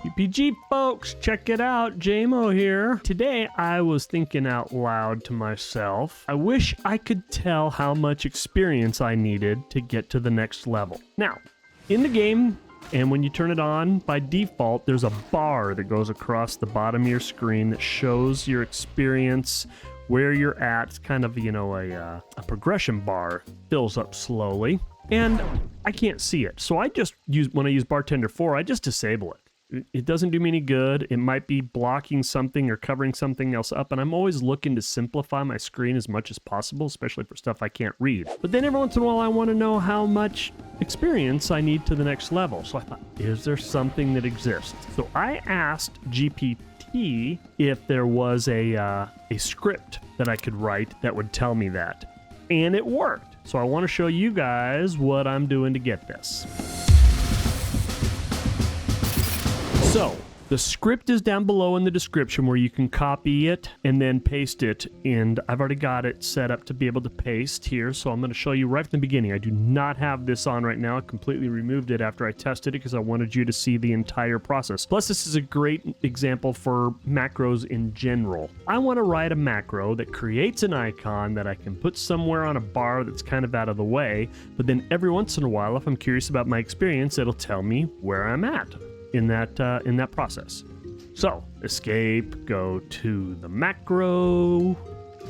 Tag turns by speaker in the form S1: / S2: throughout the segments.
S1: PPG folks, check it out, Jaymo here. Today I was thinking out loud to myself, I wish I could tell how much experience I needed to get to the next level. Now, in the game, and when you turn it on, by default, there's a bar that goes across the bottom of your screen that shows your experience, where you're at. It's kind of, a progression bar. Fills up slowly, and I can't see it. So when I use Bartender 4, I just disable it. It doesn't do me any good. It might be blocking something or covering something else up, and I'm always looking to simplify my screen as much as possible, especially for stuff I can't read. But then every once in a while, I want to know how much experience I need to the next level. So I thought, is there something that exists? So I asked GPT if there was a script that I could write that would tell me that, and it worked. So I want to show you guys what I'm doing to get this. So, the script is down below in the description where you can copy it and then paste it, and I've already got it set up to be able to paste here, so I'm going to show you right from the beginning. I do not have this on right now. I completely removed it after I tested it because I wanted you to see the entire process. Plus, this is a great example for macros in general. I want to write a macro that creates an icon that I can put somewhere on a bar that's kind of out of the way, but then every once in a while, if I'm curious about my experience, it'll tell me where I'm at in that process. So escape, go to the macro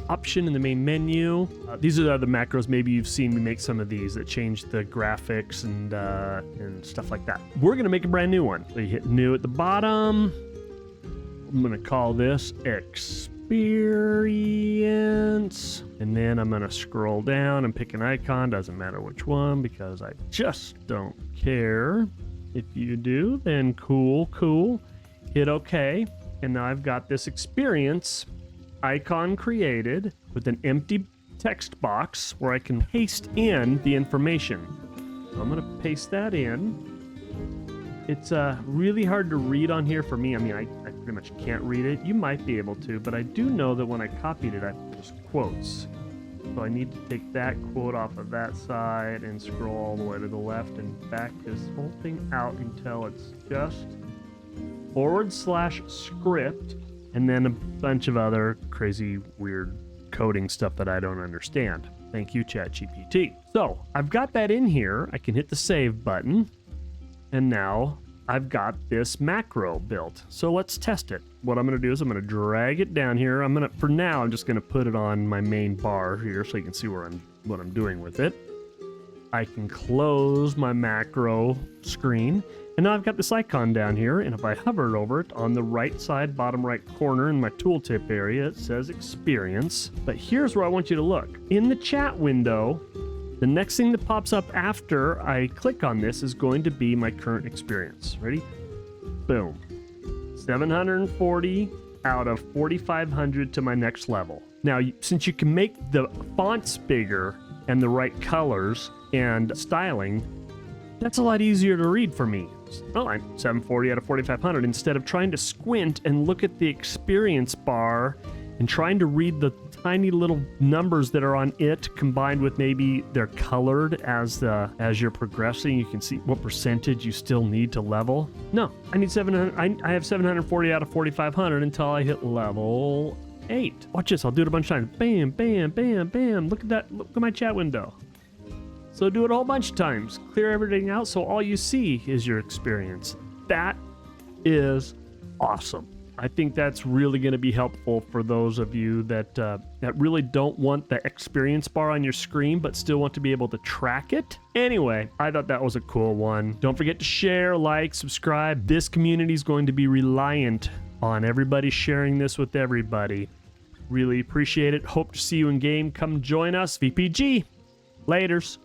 S1: option in the main menu. These are the macros. Maybe you've seen me make some of these that change the graphics and stuff like that. We're gonna make a brand new one. So you hit new at the bottom. I'm gonna call this experience, and then I'm gonna scroll down and pick an icon. Doesn't matter which one because I just don't care. If you do, then cool. Hit OK. And now I've got this experience icon created with an empty text box where I can paste in the information. So I'm going to paste that in. It's really hard to read on here for me. I mean, I pretty much can't read it. You might be able to, but I do know that when I copied it, I put quotes. So I need to take that quote off of that side and scroll all the way to the left and back this whole thing out until it's just /script and then a bunch of other crazy weird coding stuff that I don't understand. Thank you, Chat GPT. So I've got that in here. I can hit the save button, and now I've got this macro built. So let's test it. What I'm going to do is I'm going to drag it down here. For now, I'm just going to put it on my main bar here so you can see what I'm doing with it. I can close my macro screen, and now I've got this icon down here, and if I hover over it on the right side, bottom right corner in my tooltip area, it says experience. But here's where I want you to look. In the chat window, the next thing that pops up after I click on this is going to be my current experience. Ready? Boom. 740 out of 4,500 to my next level. Now, since you can make the fonts bigger and the right colors and styling, that's a lot easier to read for me. Oh, I'm 740 out of 4,500 instead of trying to squint and look at the experience bar and trying to read the tiny little numbers that are on it, combined with maybe they're colored as you're progressing. You can see what percentage you still need to level. No, I need 700. I have 740 out of 4,500 until I hit level 8. Watch this. I'll do it a bunch of times. Bam, bam, bam, bam. Look at that. Look at my chat window. So do it a whole bunch of times. Clear everything out so all you see is your experience. That is awesome. I think that's really going to be helpful for those of you that really don't want the experience bar on your screen but still want to be able to track it. Anyway, I thought that was a cool one. Don't forget to share, like, subscribe. This community is going to be reliant on everybody sharing this with everybody. Really appreciate it. Hope to see you in game. Come join us. VPG. Laters.